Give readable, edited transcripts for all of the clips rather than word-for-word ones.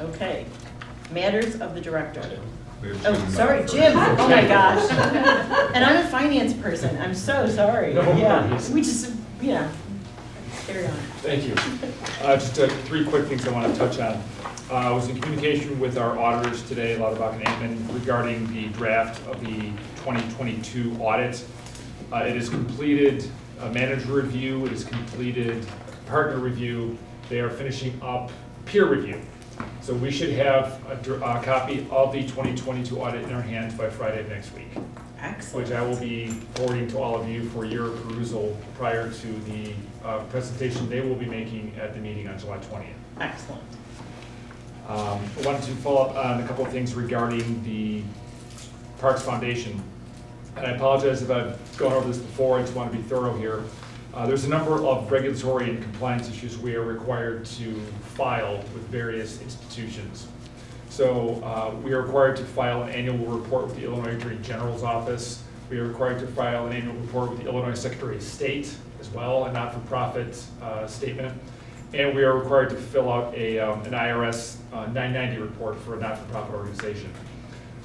Okay. Matters of the director. We have Oh, Jim sorry, first. Jim. Oh my gosh. And I'm a finance person. I'm so sorry. No Yeah, worries. we just, yeah. Carry on. Thank you. Just three quick things I want to touch on. I was in communication with our auditors today, Lauterbach and Amon, regarding the draft of the 2022 audit. It is completed manager review, it is completed partner review. They are finishing up peer review. So we should have a copy of the 2022 audit in our hands by Friday of next week, Excellent. which I will be forwarding to all of you for your perusal prior to the presentation they will be making at the meeting on July 20th. Excellent. I wanted to follow up on a couple of things regarding the Parks Foundation. And I apologize if I've gone over this before, I just want to be thorough here. There's a number of regulatory and compliance issues we are required to file with various institutions. So we are required to file an annual report with the Illinois Attorney General's office. We are required to file an annual report with the Illinois Secretary of State as well, a not-for-profit statement. And we are required to fill out an IRS 990 report for a not-for-profit organization.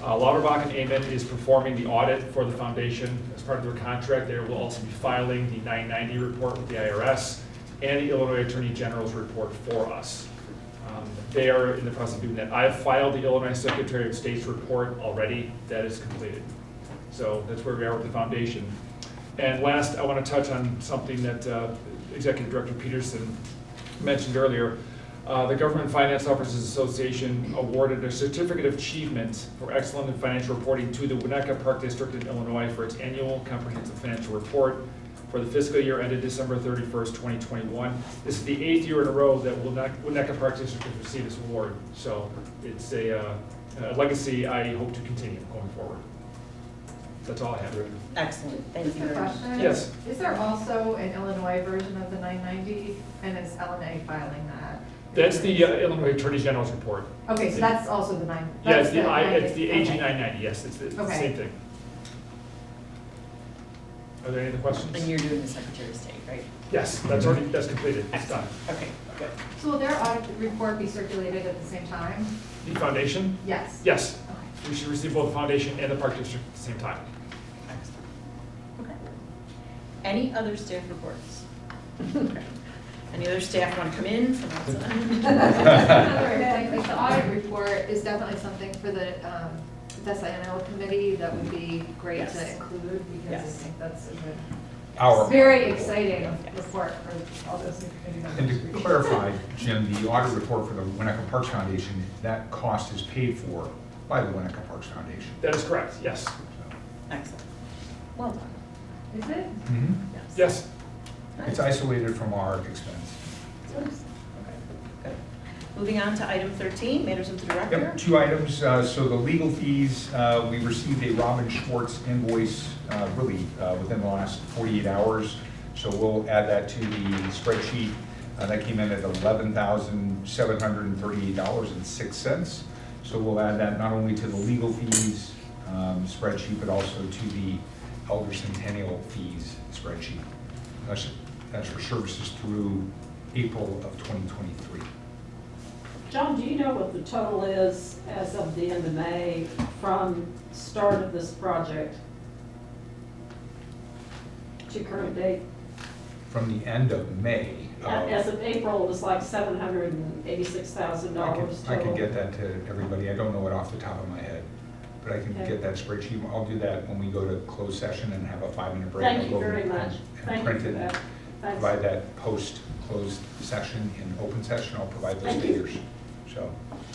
Lauterbach and Amon is performing the audit for the foundation as part of their contract. They will also be filing the 990 report with the IRS and the Illinois Attorney General's report for us. They are in the process of doing that. I've filed the Illinois Secretary of State's report already. That is completed. So that's where we are with the foundation. And last, I want to touch on something that Executive Director Peterson mentioned earlier. The Government Finance Officers Association awarded a certificate of achievement for excellent in financial reporting to the Winnetka Park District in Illinois for its annual comprehensive financial report for the fiscal year ended December 31st, 2021. This is the 8th year in a row that Winnetka Park District has received this award. So it's a legacy I hope to continue going forward. That's all I have. Excellent. Thank Just you a very much. question. Yes. Is there also an Illinois version of the 990, and is LNA filing that? That's the Illinois Attorney General's report. Okay, so that's also the 9. Yeah, that's it's the AG okay. 990, yes, it's the Okay. same thing. Are there any other questions? And you're doing the Secretary of State, right? Yes, that's completed, it's done. Excellent. Okay, good. So will their audit report be circulated at the same time? The foundation? Yes. Yes, Okay. we should receive both the foundation and the park district at the same time. Excellent. Okay. Any other staff reports? Okay. Any other staff want to come in from outside? Another thing, like the audit report is definitely something for the SINO committee that would be great Yes. to include, because I Yes. think that's a good, Our, very exciting Yes. report for all those new committee and members. to clarify, Jim, the audit report for the Winnetka Parks Foundation, that cost is paid for by the Winnetka Parks Foundation. That is correct, yes. So, Excellent. Well done. Is it? Yes. Yes, It's isolated from our expense. Okay, good. Moving on to item 13, matters of the director. Yep, 2 items. So the legal fees, we received a Robin Schwartz invoice within the last 48 hours. So we'll add that to the spreadsheet. That came in at $11,738.06. So we'll add that not only to the legal fees spreadsheet, but also to the Elder Centennial fees spreadsheet. That's for services through April of 2023. John, do you know what the total is as of the end of May from start of this project to current date? From the end of May. As of April, it was like $786,000 I can total. get that to everybody. I don't know it off the top of my head, but I can Okay. get that spreadsheet. I'll do that when we go to closed session and have a 5-minute break. Thank I'll you go very and- much. and Thank you print for it, that. Thanks. Provide that post-closed session. In open session, I'll provide those Thank you. figures. So,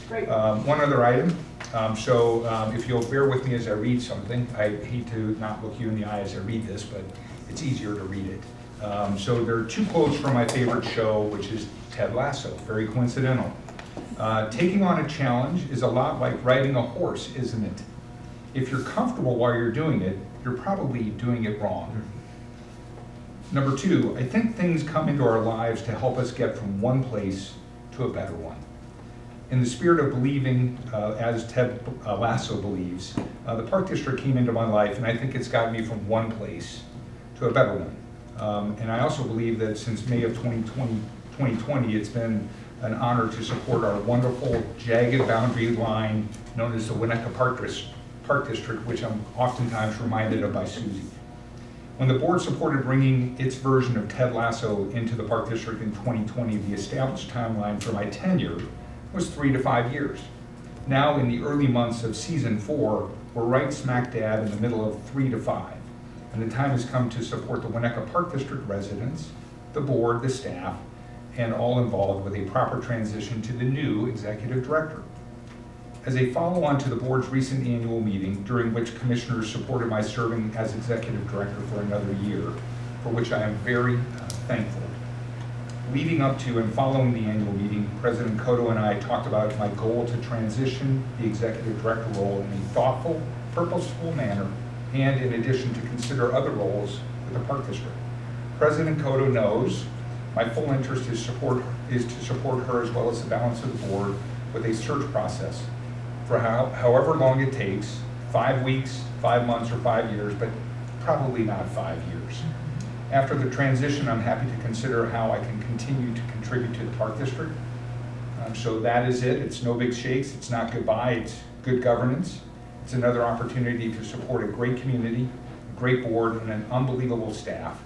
Great. one other item. If you'll bear with me as I read something, I hate to not look you in the eye as I read this, but it's easier to read it. So there are 2 quotes from my favorite show, which is Ted Lasso, very coincidental. Taking on a challenge is a lot like riding a horse, isn't it? If you're comfortable while you're doing it, you're probably doing it wrong. Number 2, I think things come into our lives to help us get from one place to a better one. In the spirit of believing, as Ted Lasso believes, the Park District came into my life, and I think it's gotten me from one place to a better one. And I also believe that since May of 2020, it's been an honor to support our wonderful jagged boundary line known as the Winnetka Park District, which I'm oftentimes reminded of by Susie. When the board supported bringing its version of Ted Lasso into the Park District in 2020, the established timeline for my tenure was 3 to 5 years. Now, in the early months of season 4, we're right smack dab in the middle of 3 to 5. And the time has come to support the Winnetka Park District residents, the board, the staff, and all involved with a proper transition to the new executive director. As a follow-on to the board's recent annual meeting, during which commissioners supported my serving as executive director for another year, for which I am very thankful. Leading up to and following the annual meeting, President Cotto and I talked about my goal to transition the executive director role in a thoughtful, purposeful manner, and in addition to consider other roles with the Park District. President Cotto knows my full interest is to support her as well as the balance of the board with a search process for however long it takes, 5 weeks, 5 months, or 5 years, but probably not 5 years. After the transition, I'm happy to consider how I can continue to contribute to the Park District. So that is it. It's no big shakes. It's not goodbye. It's good governance. It's another opportunity to support a great community, a great board, and an unbelievable staff.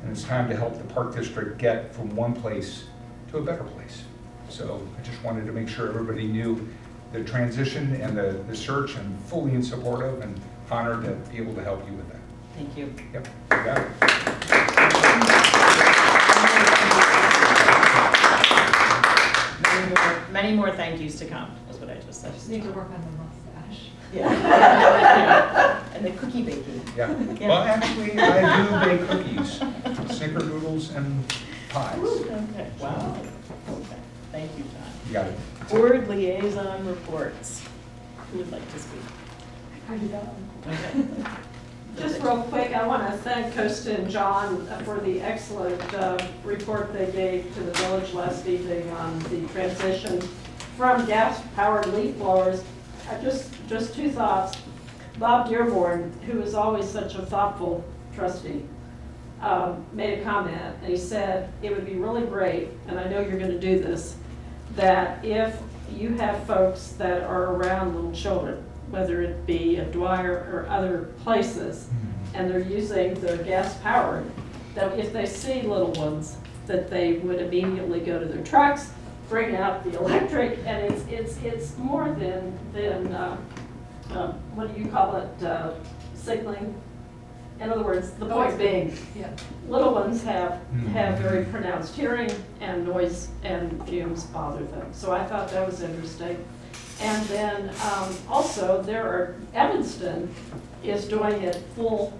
And it's time to help the Park District get from one place to a better place. So I just wanted to make sure everybody knew the transition and the search. I'm fully in support of and honored to be able to help you with that. Thank you. Yep, you got it. Many more thank yous to come, is what I just said. Just need to work on the mustache. Yeah. And the cookie baking. Yeah. Yeah. Well, actually, I do bake cookies, snickerdoodles, and pies. Okay, wow. Okay, thank you, John. You got it. Board liaison reports. Who would like to speak? I do that. Okay. Just real quick, I want to thank Costa and John for the excellent report they gave to the village last evening on the transition from gas-powered leaf blowers. Just 2 thoughts. Bob Dearborn, who is always such a thoughtful trustee, made a comment, and he said, it would be really great, and I know you're going to do this, that if you have folks that are around little children, whether it be at Dwyer or other places, and they're using their gas powered, that if they see little ones, that they would immediately go to their trucks, bring out the electric, and it's more than what do you call it, signaling? In other words, the point being, Yeah. little ones have very pronounced hearing, and noise and fumes bother them. So I thought that was interesting. And then also Evanston is doing it full,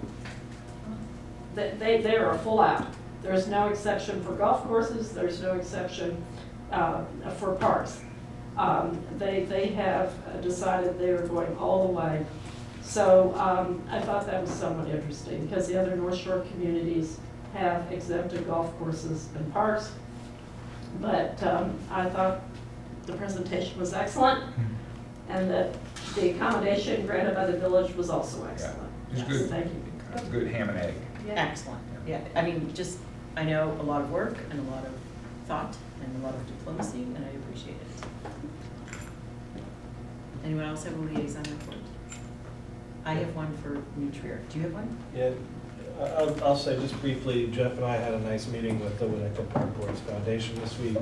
they are a full out. There's no exception for golf courses, there's no exception for parks. They have decided they are going all the way. So I thought that was somewhat interesting because the other North Shore communities have exempted golf courses and parks. But I thought the presentation was excellent and that the accommodation granted by the village was also excellent. It's Yes, good. thank you. It's good ham and egg. Excellent. Yeah, I mean, I know a lot of work and a lot of thought and a lot of diplomacy, and I appreciate it. Anyone else have a liaison report? I have one for New Trier. Do you have one? Yeah, I'll say just briefly, Jeff and I had a nice meeting with the Winnetka Park Boards Foundation this week,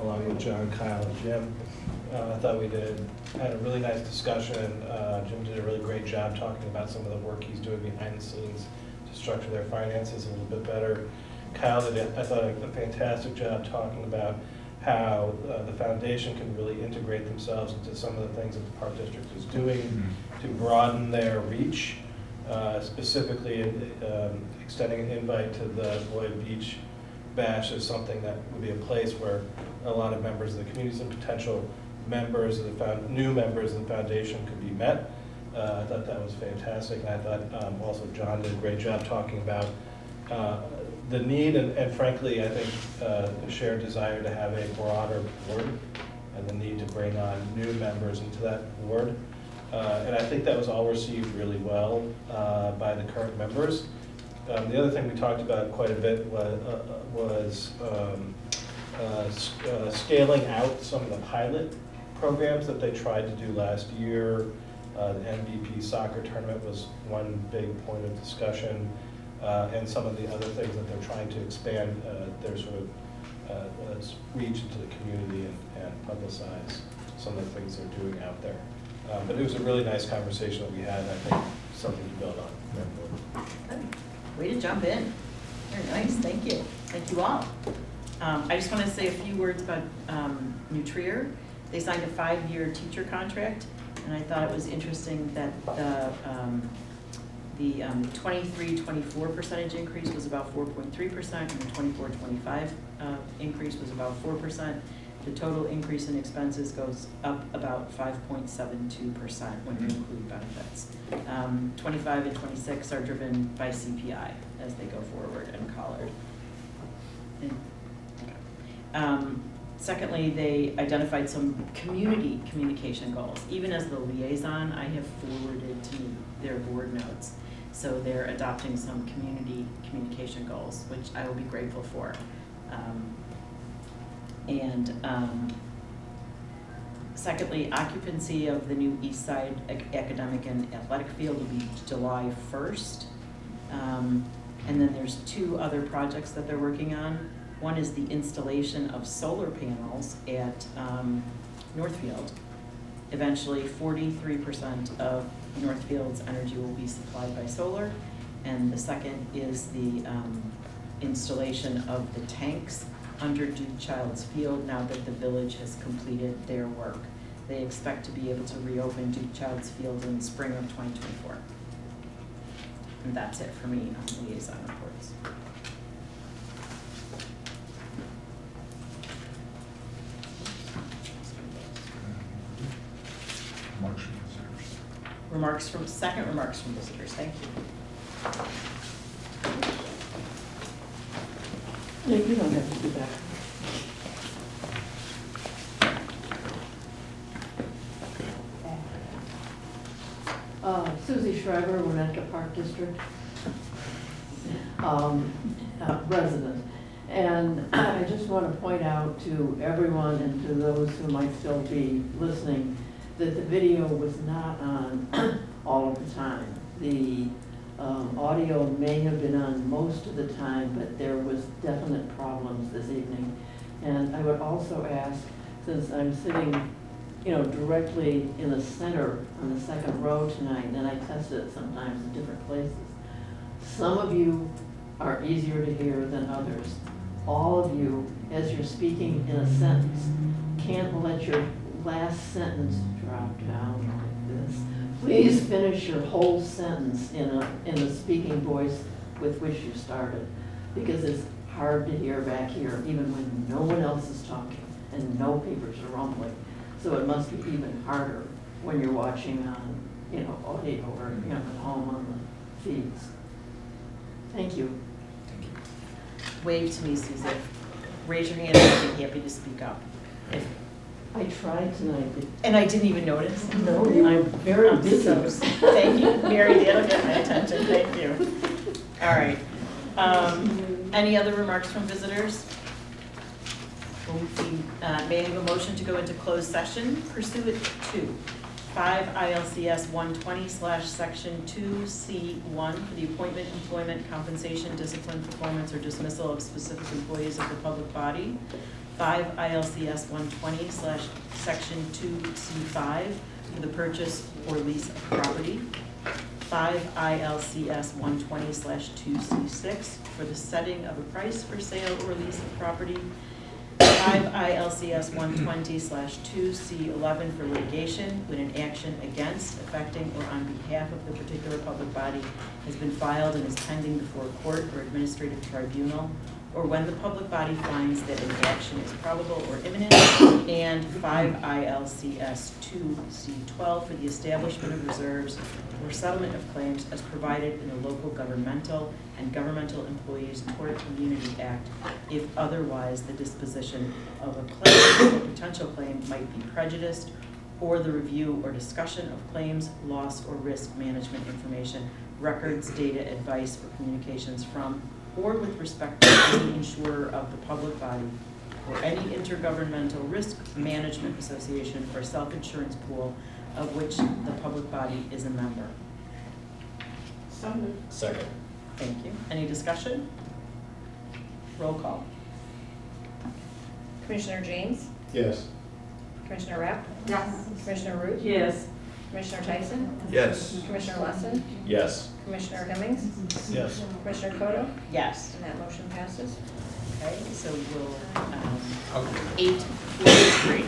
along with John, Kyle, and Jim. I thought we had a really nice discussion. Jim did a really great job talking about some of the work he's doing behind the scenes to structure their finances a little bit better. Kyle did, I thought, a fantastic job talking about how the foundation can really integrate themselves into some of the things that the Park District is doing to broaden their reach, specifically extending an invite to the Lloyd Beach Bash is something that would be a place where a lot of members of the communities and potential members of the new members of the foundation could be met. I thought that was fantastic, and I thought also John did a great job talking about the need and frankly, I think the shared desire to have a broader board and the need to bring on new members into that board. And I think that was all received really well by the current members. The other thing we talked about quite a bit was scaling out some of the pilot programs that they tried to do last year. The MVP soccer tournament was one big point of discussion, and some of the other things that they're trying to expand their sort of reach into the community and publicize some of the things they're doing out there. But it was a really nice conversation that we had, and I think something to build on. Good. Way to jump in. Very nice, thank you. Thank you all. I just want to say a few words about New Trier. They signed a 5-year teacher contract, and I thought it was interesting that the 23-24 percentage increase was about 4.3%, and the 24-25 increase was about 4%. The total increase in expenses goes up about 5.72% when you include benefits. 25 and 26 are driven by CPI as they go forward and collared. Secondly, they identified some community communication goals. Even as the liaison, I have forwarded to their board notes. So they're adopting some community communication goals, which I will be grateful for. Secondly, occupancy of the new East Side academic and athletic field will be July 1st. And then there's 2 other projects that they're working on. One is the installation of solar panels at Northfield. Eventually, 43% of Northfield's energy will be supplied by solar. And the second is the installation of the tanks under Duke Child's Field now that the village has completed their work. They expect to be able to reopen Duke Child's Field in the spring of 2024. And that's it for me on liaison reports. Second remarks from visitors, thank you. No, you don't have to do that. Susie Schreiber, Winnetka Park District, resident. And I just want to point out to everyone and to those who might still be listening that the video was not on all of the time. The audio may have been on most of the time, but there was definite problems this evening. And I would also ask, since I'm sitting, directly in the center on the second row tonight, and I tested it sometimes in different places. Some of you are easier to hear than others. All of you, as you're speaking in a sentence, can't let your last sentence drop down like this. Please finish your whole sentence in the speaking voice with which you started, because it's hard to hear back here, even when no one else is talking and no papers are rumbling. So it must be even harder when you're watching on, audio or at home on the feeds. Thank you. Wave to me, Susan. Raise your hand and I'll be happy to speak up. I tried tonight. And I didn't even notice. No, you were very busy. Thank you, Mary, that'll get my attention, thank you. All right. Any other remarks from visitors? May I have a motion to go into closed session pursuant to 5 ILCS 120/section 2C1 for the appointment, employment, compensation, discipline, performance, or dismissal of specific employees of the public body. 5 ILCS 120/section 2C5 for the purchase or lease of property. 5 ILCS 120/2C6 for the setting of a price for sale or lease of property. 5 ILCS 120/2C11 for litigation when an action against, affecting, or on behalf of the particular public body has been filed and is pending before a court or administrative tribunal, or when the public body finds that an action is probable or imminent, and 5 ILCS 2C12 for the establishment of reserves or settlement of claims as provided in the Local Governmental and Governmental Employees Tort Immunity Act, if otherwise the disposition of a claim or potential claim might be prejudiced, or the review or discussion of claims, loss, or risk management information, records, data, advice, or communications from or with respect to any insurer of the public body or any intergovernmental risk management association or self-insurance pool of which the public body is a member. So moved. Second. Thank you. Any discussion? Roll call. Commissioner James, Yes. Commissioner Rapp, Yes. Commissioner Root, Yes. Commissioner Tyson, Yes. Commissioner Lesson, Yes. Commissioner Hemmings, Yes. Commissioner Koto, Yes. and that motion passes. Okay, so we'll, 8:43.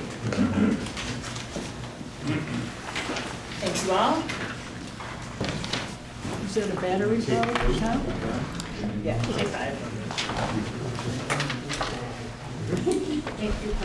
Thank you all. Is it a battery problem now? Yeah, take 5. Thank you.